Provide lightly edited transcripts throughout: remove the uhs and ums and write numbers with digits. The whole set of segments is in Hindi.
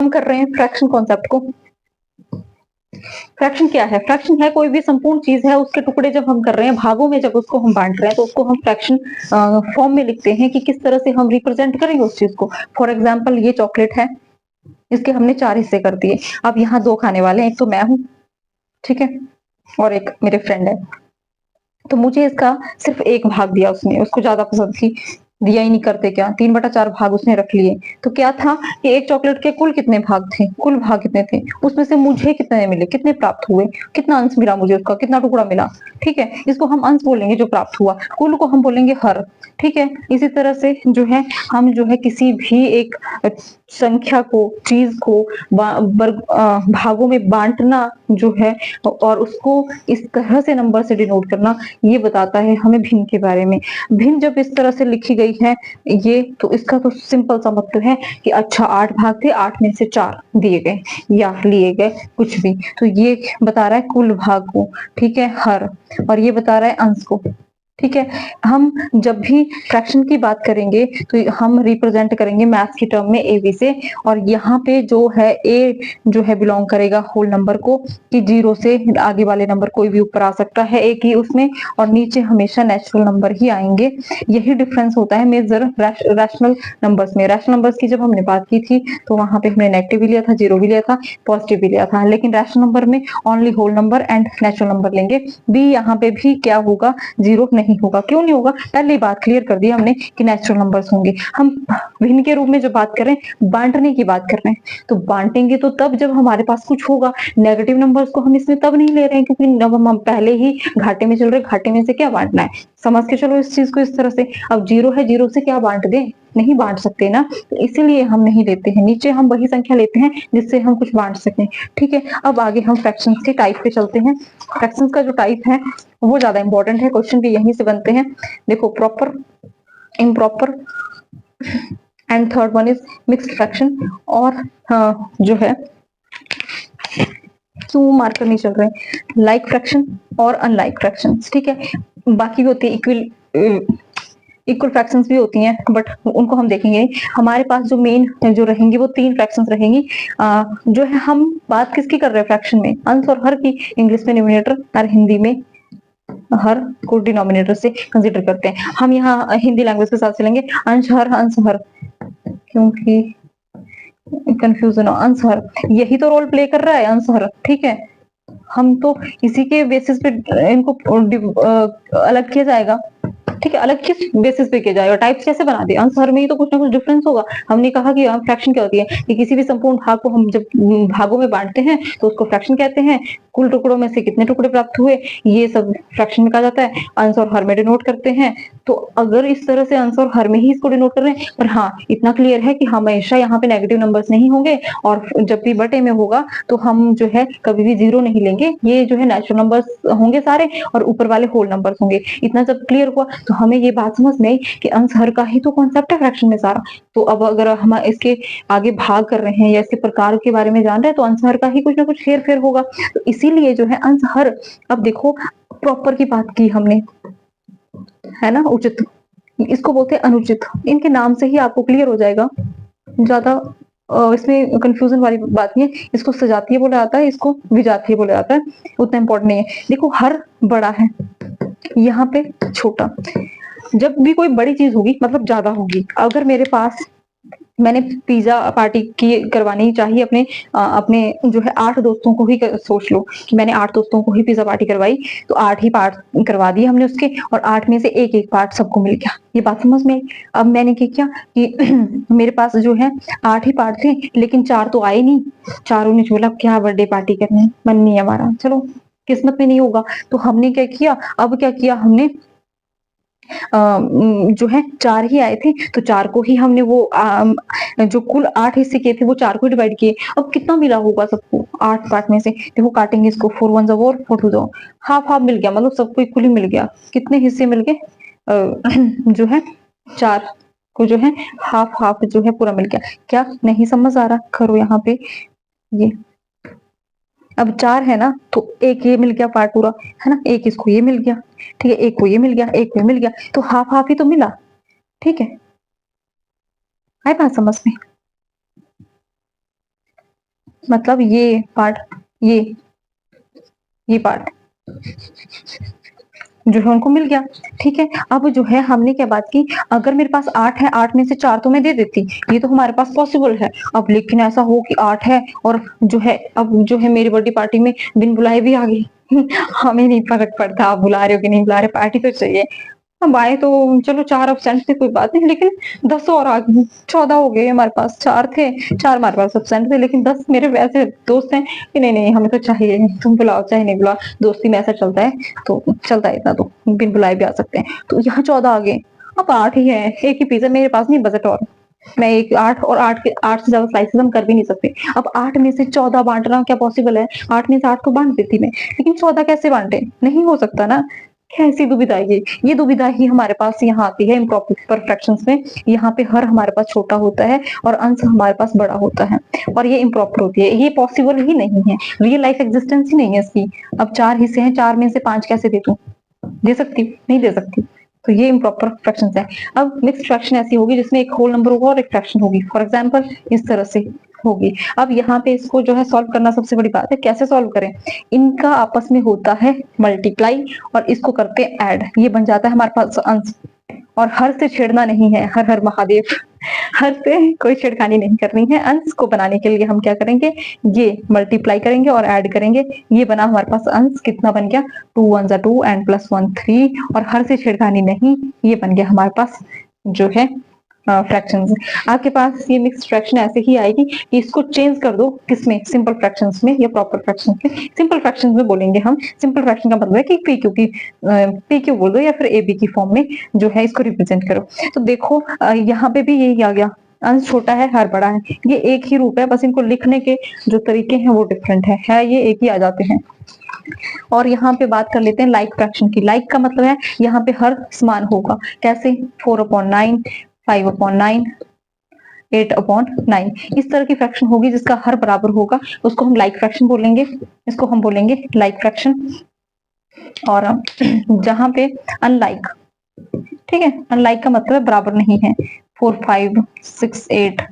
हम कर रहे हैं फ्रैक्शन कॉन्सेप्ट को। फ्रैक्शन क्या है? फ्रैक्शन है कोई भी संपूर्ण चीज है, उसके टुकड़े जब हम कर रहे हैं, भागों में जब उसको हम बांट रहे हैं, तो उसको हम फ्रैक्शन फॉर्म में लिखते हैं कि किस तरह से हम रिप्रेजेंट करेंगे उस चीज को। फॉर एग्जाम्पल ये चॉकलेट है, इसके हमने 4 हिस्से कर दिए। अब यहाँ 2 खाने वाले हैं, एक तो मैं हूँ, ठीक है, और एक मेरे फ्रेंड है। तो मुझे इसका सिर्फ 1 भाग दिया उसने, उसको ज्यादा पसंद थी, दिया ही नहीं करते क्या, 3/4 भाग उसने रख लिए। तो क्या था कि एक चॉकलेट के कुल कितने भाग थे, कुल भाग कितने थे, उसमें से मुझे कितने मिले, कितने प्राप्त हुए, कितना अंश मिला मुझे, उसका कितना टुकड़ा मिला, ठीक है। इसको हम अंश बोलेंगे जो प्राप्त हुआ, कुल को हम बोलेंगे हर, ठीक है। इसी तरह से जो है हम जो है किसी भी एक संख्या को, चीज को भागों में बांटना जो है, और उसको इस तरह से नंबर से डिनोट करना, ये बताता है हमें भिन्न के बारे में। भिन्न जब इस तरह से लिखी गई है ये, तो इसका तो सिंपल सा मतलब है कि अच्छा 8 भाग थे, 8 में से 4 दिए गए या लिए गए, कुछ भी। तो ये बता रहा है कुल भाग को, ठीक है, हर, और ये बता रहा है अंश को, ठीक है। हम जब भी फ्रैक्शन की बात करेंगे तो हम रिप्रेजेंट करेंगे मैथ्स की टर्म में AB से, और यहाँ पे जो है A जो है बिलोंग करेगा होल नंबर को, कि 0 से आगे वाले नंबर कोई भी ऊपर आ सकता है एक ही उसमें, और नीचे हमेशा नेचुरल नंबर ही आएंगे। यही डिफरेंस होता है मेजर रैशनल नंबर्स में। रैशनल नंबर्स की जब हमने बात की थी तो वहां पे हमने नेगेटिव भी लिया था, 0 भी लिया था, पॉजिटिव भी लिया था, लेकिन रैशनल नंबर में only whole number and natural number लेंगे। बी यहाँ पे भी क्या होगा, 0 नहीं होगा। क्यों नहीं होगा? पहले ही बात क्लियर कर दी हमने कि नेचुरल नंबर्स होंगे। हम भिन्न के रूप में जो बात कर रहे हैं, बांटने की बात कर रहे हैं, तो बांटेंगे तो तब जब हमारे पास कुछ होगा। नेगेटिव नंबर्स को हम इसमें तब नहीं ले रहे हैं क्योंकि जब हम पहले ही घाटे में चल रहे, घाटे में से क्या बांटना है, समझ के चलो इस चीज को इस तरह से। अब 0 है, 0 से क्या बांट दें, नहीं बांट सकते ना, तो इसीलिए हम नहीं लेते हैं। नीचे हम वही संख्या लेते हैं जिससे हम कुछ बांट सकें, ठीक है। अब आगे हम फ्रैक्शंस के टाइप पे चलते हैं। फ्रैक्शंस का जो टाइप है वो ज्यादा इंपॉर्टेंट है, क्वेश्चन भी यहीं से बनते हैं। देखो, proper, improper and third one is mixed fraction, और जो है क्यों मार्कर नहीं चल रहे, लाइक फ्रैक्शन और अनलाइक फ्रैक्शन, ठीक है। बाकी भी होती है इक्वल फ्रैक्शंस भी होती हैं, बट उनको हम देखेंगे नहीं। हमारे पास जो मेन जो रहेंगी वो 3 फ्रैक्शंस रहेंगी। जो है हम बात किसकी कर रहे हैं फ्रैक्शन में, अंश और हर की। इंग्लिश में न्यूमरेटर और हिंदी में हर को डिनोमिनेटर से कंसीडर करते हैं। हम यहाँ हिंदी लैंग्वेज के साथ चलेंगे, अंश हर, क्योंकि कंफ्यूजन हो, अंश हर यही तो रोल प्ले कर रहा है, अंश हर, ठीक है। हम तो इसी के बेसिस पे इनको अलग किया जाएगा, ठीक है। अलग किस बेसिस पे किया जाएगा, टाइप्स कैसे बना दिए, अंश हर में ही तो कुछ ना कुछ डिफरेंस होगा। हमने कहा कि फ्रैक्शन क्या होती है कि किसी भी संपूर्ण भाग को हम जब भागों में बांटते हैं तो उसको फ्रैक्शन कहते हैं। कुल टुकड़ों में से कितने टुकड़े प्राप्त हुए, ये सब फ्रैक्शन में कहा जाता है। अंश और हर में डिनोट करते हैं। तो अगर इस तरह से अंश और हर में ही इसको डिनोट कर रहे हैं, पर हाँ इतना क्लियर है कि हमेशा यहाँ पे नेगेटिव नंबर्स नहीं होंगे, और जब भी बटे में होगा तो हम जो है कभी भी 0 नहीं लेंगे। ये जो है नेचुरल नंबर्स होंगे सारे, और ऊपर वाले होल नंबर्स होंगे। इतना जब क्लियर हुआ तो हमें ये बात समझ में आई कि अंश हर का ही तो कॉन्सेप्ट है फ्रैक्शन में सारा। तो अब अगर हम इसके आगे भाग कर रहे हैं या इसके प्रकार के बारे में जान रहे हैं तो अंश हर का ही कुछ ना कुछ हेर फेर होगा। तो इसीलिए जो है अंश हर, अब देखो प्रॉपर की बात की हमने, है ना, उचित, इसको बोलते हैं अनुचित। इनके नाम से ही आपको क्लियर हो जाएगा, ज्यादा इसमें कंफ्यूजन वाली बात नहीं है। इसको सजातीय बोला जाता है, इसको विजातीय बोला जाता है, उतना इंपॉर्टेंट नहीं है। देखो हर बड़ा है, यहाँ पे छोटा। जब भी कोई बड़ी चीज होगी मतलब ज्यादा होगी, अगर मेरे पास, मैंने पिज्जा पार्टी की करवानी चाहिए अपने अपने जो है 8 दोस्तों को ही सोच लो कि मैंने 8 दोस्तों को ही पिज्जा पार्टी करवाई, तो 8 ही पार्ट करवा दिए हमने उसके, और 8 में से एक एक पार्ट सबको मिल गया। ये बात समझ में आई? अब मैंने क्या किया कि मेरे पास जो है 8 ही पार्ट थे, लेकिन 4 तो आए नहीं। चारों ने बोला क्या बर्थडे पार्टी करनी है, मन नहीं है हमारा, चलो किस्मत में नहीं होगा। तो हमने क्या किया, अब क्या किया हमने, जो है 4 ही आए थे तो 4 को ही हमने वो जो कुल 8 हिस्से किए थे वो 4 को डिवाइड किए। अब कितना मिला होगा सबको 8 पार्ट में से, देखो काटेंगे इसको, 4 1 4 4 2 हाफ हाफ मिल गया, मतलब सबको इक्वली मिल गया। कितने हिस्से मिल गए, जो है 4 को जो है हाफ हाफ जो है पूरा मिल गया। क्या नहीं समझ आ रहा, करो यहाँ पे ये, अब 4 है ना, तो एक ये मिल गया पार्ट पूरा, है ना, एक इसको ये मिल गया, ठीक है, एक को ये मिल गया, एक को मिल गया, तो हाफ हाफ ही तो मिला, ठीक है। आई बात समझ में? मतलब ये पार्ट, ये पार्ट जो है उनको मिल गया। ठीक है, अब जो है हमने क्या बात की, अगर मेरे पास 8 है, 8 में से 4 तो मैं दे देती, ये तो हमारे पास पॉसिबल है। अब लेकिन ऐसा हो कि 8 है और जो है अब जो है मेरी बर्थडे पार्टी में बिन बुलाए भी आ गई हमें नहीं फर्क पड़ता आप बुला रहे हो कि नहीं बुला रहे, पार्टी तो चाहिए। अब आए तो चलो 4 एब्सेंट थे कोई बात नहीं, लेकिन 10 और आ गए, 14 हो गए। हमारे पास 4 थे, 4 हमारे पास एब्सेंट थे, लेकिन 10 मेरे वैसे दोस्त हैं कि नहीं नहीं हमें तो चाहिए, तुम बुलाओ चाहे नहीं बुलाओ, दोस्ती में ऐसा चलता है, तो चलता है इतना, तो बिन बुलाए भी आ सकते हैं। तो यहाँ 14 आ गए, अब 8 ही है, एक ही पिज्जा मेरे पास नहीं बजट, और मैं एक 8 और 8 के 8 से ज्यादा स्लाइसेस हम कर भी नहीं सकते। अब 8 में से 14 बांटना क्या पॉसिबल है? 8 में से 8 तो बांट देती मैं, लेकिन 14 कैसे बांटे? नहीं हो सकता ना। कैसी दुविधा है ये दुविधा ही हमारे पास यहाँ आती है इम्प्रॉपर फ्रैक्शंस में। यहाँ पे हर हमारे पास छोटा होता है और अंश हमारे पास बड़ा होता है, और ये इम्प्रॉपर होती है, ये पॉसिबल ही नहीं है, रियल लाइफ एग्जिस्टेंस ही नहीं है इसकी। अब 4 हिस्से हैं, 4 में से 5 कैसे दे दूं? दे सकती? नहीं दे सकती। तो ये इम्प्रॉपर फ्रैक्शंस है। अब मिक्स्ड फ्रैक्शन ऐसी होगी जिसमें एक होल नंबर होगा और एक फ्रैक्शन होगी, फॉर एग्जांपल इस तरह से होगी। अब यहाँ पे इसको जो है सॉल्व करना सबसे बड़ी बात है, कैसे सॉल्व करें? इनका आपस में होता है मल्टीप्लाई और इसको करते हैं ऐड, ये बन जाता है हमारे पास अंश। और हर से छेड़ना नहीं है, हर हर महादेव, हर से कोई छेड़खानी नहीं करनी है। अंश को बनाने के लिए हम क्या करेंगे, ये मल्टीप्लाई करेंगे और ऐड करेंगे, ये बना हमारे पास अंश, कितना बन गया 2 1 जा 2 एंड प्लस 1 3, और हर से छेड़खानी नहीं, ये बन गया हमारे पास जो है फ्रैक्शंस। आपके पास ये मिक्स्ड फ्रैक्शन ऐसे ही आएगी कि इसको चेंज कर दो, किसमें? सिंपल फ्रैक्शंस में या प्रॉपर फ्रैक्शंस में। सिंपल फ्रैक्शंस में बोलेंगे हम, सिंपल फ्रैक्शन का मतलब है कि पी क्यू की पी क्यू बोल दो या फिर ए बी की फॉर्म में जो है इसको रिप्रेजेंट करो। तो देखो यहाँ पे भी यही आ गया, अंश छोटा है हर बड़ा है, ये एक ही रूप है, बस इनको लिखने के जो तरीके हैं वो डिफरेंट है ये एक ही आ जाते हैं। और यहाँ पे बात कर लेते हैं लाइक फ्रैक्शन की। लाइक का मतलब है यहाँ पे हर समान होगा, कैसे? 4/9, 5/9, 8/9, इस तरह की फ्रैक्शन होगी जिसका हर बराबर होगा, उसको हम लाइक फ्रैक्शन बोलेंगे, इसको हम बोलेंगे लाइक फ्रैक्शन। और जहां पे अनलाइक, ठीक है, अनलाइक का मतलब बराबर नहीं है, 4 5 6 8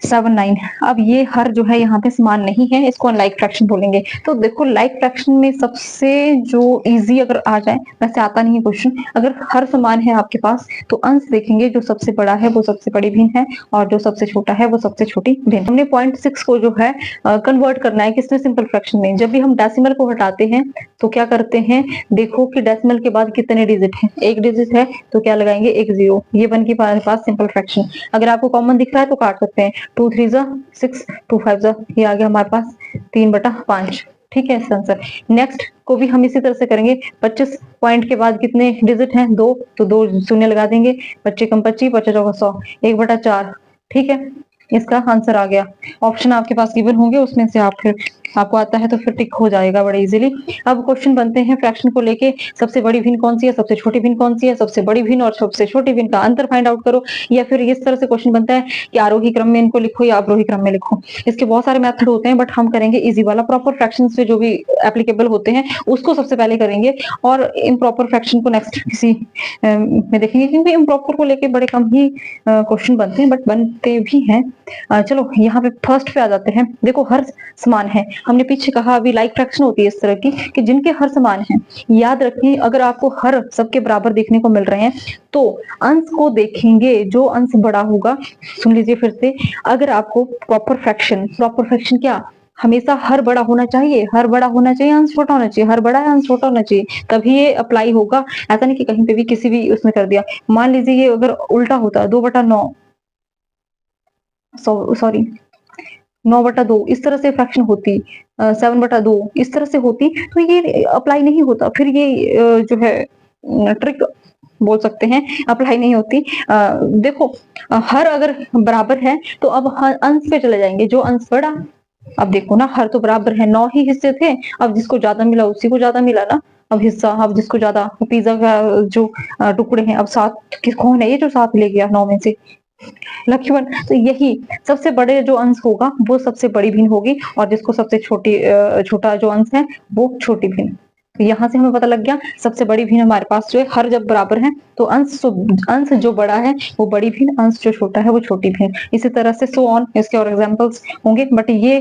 7 9, अब ये हर जो है यहाँ पे समान नहीं है, इसको अनलाइक फ्रैक्शन बोलेंगे। तो देखो लाइक फ्रैक्शन में सबसे जो इजी अगर आ जाए, वैसे आता नहीं है क्वेश्चन, अगर हर समान है आपके पास तो अंश देखेंगे, जो सबसे बड़ा है वो सबसे बड़ी भिन्न है और जो सबसे छोटा है वो सबसे छोटी भिन्न। हमने 0.6 को जो है कन्वर्ट करना है किसमें? सिंपल फ्रैक्शन में। जब भी हम डेसिमल को हटाते हैं तो क्या करते हैं, देखो कि डेसिमल के बाद कितने डिजिट है, एक डिजिट है तो क्या लगाएंगे, एक जीरो, ये बन के पास सिंपल फ्रैक्शन। अगर आपको कॉमन दिख रहा है तो काट सकते हैं, 2 3 जा 6, 2 5 जा, ये आ गया हमारे पास 3/5, ठीक है इसका आंसर। नेक्स्ट को भी हम इसी तरह से करेंगे, 25 पॉइंट के बाद कितने डिजिट हैं, 2, तो 2 शून्य लगा देंगे, 25 कम 25, 25 चौका 100, 1/4, ठीक है इसका आंसर आ गया। ऑप्शन आपके पास गिवन होंगे, उसमें से आप फिर आपको आता है तो फिर टिक हो जाएगा बड़े इजीली। अब क्वेश्चन बनते हैं फ्रैक्शन को लेके, सबसे बड़ी भिन्न कौन सी है, सबसे छोटी भिन्न कौन सी है, सबसे बड़ी भिन्न और सबसे छोटी भिन्न का अंतर फाइंड आउट करो। या फिर इस तरह से क्वेश्चन बनता है कि आरोही क्रम में इनको लिखो या अवरोही क्रम में लिखो। इसके बहुत सारे मेथड होते हैं, बट हम करेंगे इजी वाला, प्रॉपर फ्रैक्शन से जो भी एप्लीकेबल होते हैं उसको सबसे पहले करेंगे, और इम्प्रॉपर फ्रैक्शन को नेक्स्ट किसी में देखेंगे, क्योंकि इम्प्रॉपर को लेके बड़े कम ही क्वेश्चन बनते हैं, बट बनते भी हैं। चलो यहाँ पे फर्स्ट पे आ जाते हैं। देखो हर समान है, हमने पीछे कहा अभी लाइक फ्रैक्शन होती है इस तरह की कि जिनके हर समान है। याद रखिए अगर आपको हर सबके बराबर देखने को मिल रहे हैं तो अंश को देखेंगे, जो अंश बड़ा होगा, सुन लीजिए फिर से, अगर आपको प्रॉपर फ्रैक्शन क्या हमेशा हर बड़ा होना चाहिए, हर बड़ा होना चाहिए, अंश छोटा होना चाहिए, हर बड़ा है अंश छोटा होना चाहिए, तभी ये अप्लाई होगा। ऐसा नहीं कि कहीं पे भी किसी भी उसमें कर दिया। मान लीजिए ये अगर उल्टा होता, 2/9, सॉरी 9/2, इस तरह से फ्रैक्शन होती, 7/2 इस तरह से होती, तो ये अप्लाई नहीं होता, फिर ये जो है ट्रिक बोल सकते हैं, अप्लाई नहीं होती। देखो हर अगर बराबर है तो अब अंश पे चले जाएंगे, जो अंश बड़ा, अब देखो ना हर तो बराबर है, 9 ही हिस्से थे, अब जिसको ज्यादा मिला उसी को ज्यादा मिला ना, अब हिस्सा, अब जिसको ज्यादा, पिज्जा का जो टुकड़े हैं, अब 7 कौन है ये जो 7 ले गया 9 में से, लक्ष्मण। तो यही सबसे बड़े जो अंश होगा वो सबसे बड़ी भिन्न होगी, और जिसको सबसे छोटा जो अंश है वो छोटी भिन्न। तो यहाँ से हमें पता लग गया सबसे बड़ी भिन्न हमारे पास जो है हर जब बराबर है तो अंश जो बड़ा है वो बड़ी भिन्न, अंश जो छोटा है वो छोटी भिन्न। इसी तरह से सो ऑन, इसके और एग्जांपल्स होंगे, बट ये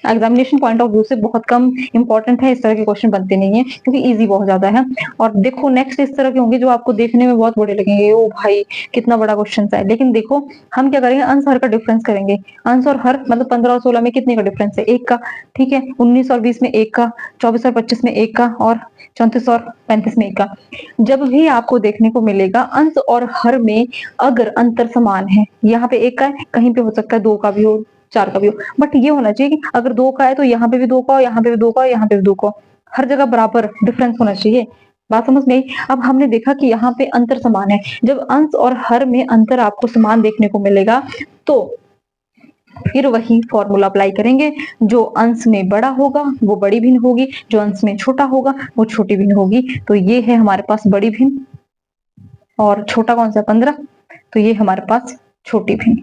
एग्जामिनेशन पॉइंट ऑफ व्यू से बहुत कम इंपॉर्टेंट है, इस तरह के क्वेश्चन बनते नहीं है क्योंकि इजी बहुत ज्यादा है। और देखो नेक्स्ट इस तरह के होंगे जो आपको देखने में बहुत बड़े लगेंगे, ओ भाई कितना बड़ा क्वेश्चन है, लेकिन देखो हम क्या करेंगे, अंश हर का डिफरेंस करेंगे। अंश और हर मतलब 15 और 16 में कितने का डिफरेंस है, 1 का, ठीक है। 19 और 20 में 1 का, 24 और 25 में 1 का, और 34 और 35 में 1 का। जब भी आपको देखने को मिलेगा अंश और हर में अगर अंतर समान है, यहाँ पे 1 का है, कहीं पे हो सकता है 2 का भी हो, 4 का भी हो, बट ये होना चाहिए कि अगर 2 का है तो यहाँ पे भी 2 का हो, यहाँ पे भी 2 का हो, यहाँ पे भी 2 का हो, हर जगह बराबर डिफरेंस होना चाहिए। बात समझ में आई? अब हमने देखा कि यहाँ पे अंतर समान है, जब अंश और हर में अंतर आपको समान देखने को मिलेगा तो फिर वही फॉर्मूला अप्लाई करेंगे, जो अंश में बड़ा होगा वो बड़ी भिन्न होगी, जो अंश में छोटा होगा वो छोटी भिन्न होगी। तो ये है हमारे पास बड़ी भिन्न, और छोटा कौन सा 15, तो ये हमारे पास छोटी भिन्न।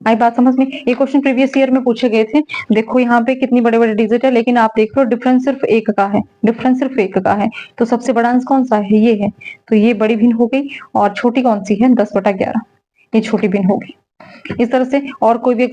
आई बात समझ में? ये क्वेश्चन प्रीवियस ईयर में पूछे गए थे। देखो यहाँ पे कितनी बड़े बड़े डिजिट है, लेकिन आप देख लो डिफरेंस सिर्फ 1 का है, डिफरेंस सिर्फ 1 का है। तो सबसे बड़ा अंश कौन सा है, ये है, तो ये बड़ी भिन्न हो गई। और छोटी कौन सी है, 10/11, ये छोटी भिन्न होगी। इस तरह से और कोई भी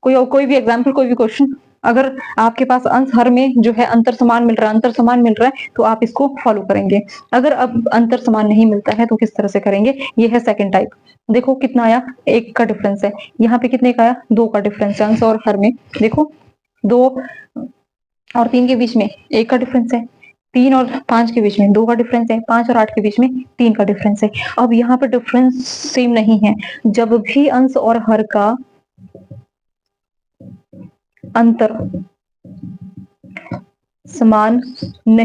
कोई भी एग्जाम्पल, कोई भी क्वेश्चन अगर आपके पास अंश हर में जो है अंतर समान मिल रहा है तो आप इसको फॉलो करेंगे। अगर अब अंतर समान नहीं मिलता है तो किस तरह से करेंगे, ये है सेकंड टाइप। देखो कितना आया, 1 का डिफरेंस है, यहाँ पे कितने का आया, 2 का डिफरेंस है अंश और हर में। देखो 2 और 3 के बीच में 1 का डिफरेंस है, 3 और 5 के बीच में 2 का डिफरेंस है, 5 और 8 के बीच में 3 का डिफरेंस है। अब यहाँ पे डिफरेंस सेम नहीं है, जब भी अंश और हर का अंतर समान नहीं